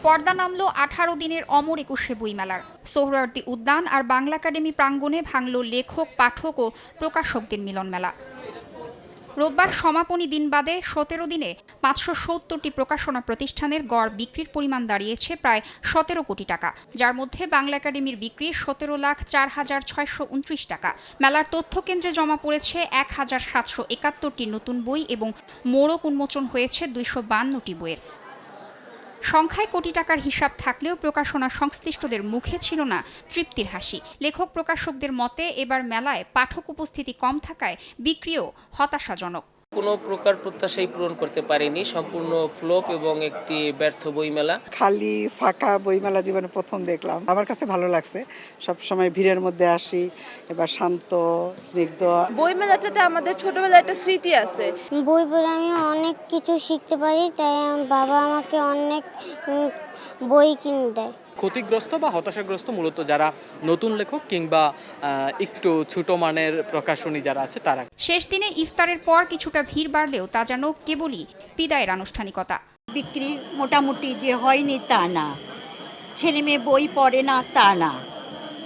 পর্দা নামলো 18 দিনের অমর একুশে বইমেলার। সোহরাওয়ার্দী উদ্যান আর বাংলা একাডেমি প্রাঙ্গণে ভাঙল লেখক, পাঠক ও প্রকাশকদের মিলন মেলা। রোববার সমাপনী দিন বাদে 17 দিনে 570টি প্রকাশনা প্রতিষ্ঠানের গড় বিক্রির পরিমাণ দাঁড়িয়েছে প্রায় 17 কোটি টাকা, যার মধ্যে বাংলা একাডেমির বিক্রি 17,04,629 টাকা। মেলার তথ্য কেন্দ্রে জমা পড়েছে 1,771টি নতুন বই এবং মোড়ক উন্মোচন হয়েছে 252টি বইয়ের। সংখ্যায় কোটি টাকার হিসাব থাকলেও প্রকাশনা সংশ্লিষ্টদের মুখে ছিল না তৃপ্তির হাসি। লেখক প্রকাশকদের মতে এবার মেলায় পাঠক উপস্থিতি কম থাকায় বিক্রিও হতাশাজনক। কোনো প্রকার প্রত্যাশাই পূরণ করতে পারেনি, সম্পূর্ণ ফ্লপ এবং একটি ব্যর্থ বইমেলা। খালি ফাঁকা বইমেলা জীবনে প্রথম দেখলাম, আমার কাছে ভালো লাগছে। সব সময় ভিড়ের মধ্যে আসি, এবার শান্ত স্নিগ্ধ। বইমেলাটাতে আমাদের ছোটবেলায় একটা স্মৃতি আছে। বই পড়ে আমি অনেক কিছু শিখতে পারি, তাই আমার বাবা আমাকে অনেক বই কিনে দেয়। ক্ষতিগ্রস্ত বা হতাশাগ্রস্ত মূলত যারা নতুন লেখক কিংবা একটু ছোট মানের প্রকাশনী যারা আছে তারা। শেষ দিনে ইফতারের পর কিছুটা ভিড় বাড়লেও তা যেন কেবলই বিদায়ের আনুষ্ঠানিকতা। বিক্রি মোটামুটি যে হয়নি তা না, ছেলে মেয়ে বই পড়ে না তা না,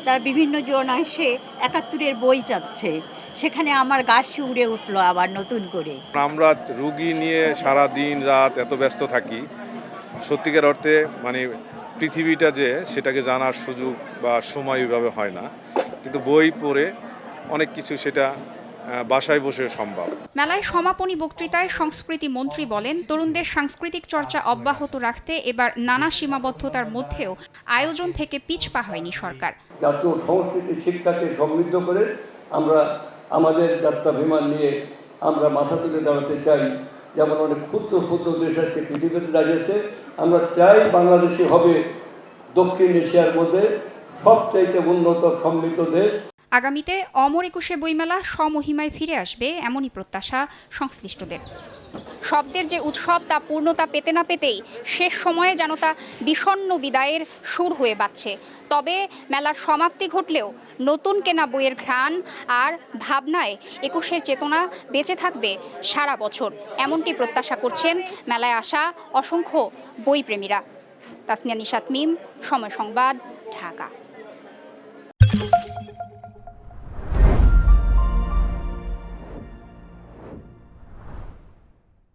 তার বিভিন্ন জন এসে 71-এর বই চাচ্ছে, সেখানে আমার গা শিউরে উঠলো আবার নতুন করে। আমরা রুগী নিয়ে সারা দিন রাত এত ব্যস্ত থাকি, সত্যিকার অর্থে মানে পৃথিবীটা যে সেটাকে জানার সুযোগ বা সময় ওইভাবে হয় না, কিন্তু বই পড়ে অনেক কিছু সেটা বাসায় বসে সম্ভব। মেলায় সমাপনী বক্তৃতায় সংস্কৃতি মন্ত্রী বলেন, তরুণদের সাংস্কৃতিক চর্চা অব্যাহত রাখতে এবার নানা সীমাবদ্ধতার মধ্যেও আয়োজন থেকে পিছপা হয়নি সরকার। জাতীয় সংস্কৃতি শিক্ষাকে সমৃদ্ধ করে আমরা আমাদের যাত্রা বিমান নিয়ে আমরা মাথা তুলে দাঁড়াতে চাই। যেমন অনেক ক্ষুদ্র ক্ষুদ্র দেশ আজকে পৃথিবীতে দাঁড়িয়েছে, আমরা চাই বাংলাদেশই হবে দক্ষিণ এশিয়ার মধ্যে সবচাইতে উন্নত সমৃদ্ধ দেশ। আগামীতে অমর একুশে বইমেলা স্বমহিমায় ফিরে আসবে এমনই প্রত্যাশা সংশ্লিষ্টদের। শব্দের যে উৎসব তা পূর্ণতা পেতে না পেতেই শেষ সময়ে যেন তা বিষণ্ণ বিদায়ের সুর হয়ে বাজছে। তবে মেলার সমাপ্তি ঘটলেও নতুন কেনা বইয়ের ঘ্রাণ আর ভাবনায় একুশের চেতনা বেঁচে থাকবে সারা বছর, এমনটি প্রত্যাশা করছেন মেলায় আসা অসংখ্য বইপ্রেমীরা। তাসনিয়া নিশাত মিম, সময় সংবাদ, ঢাকা।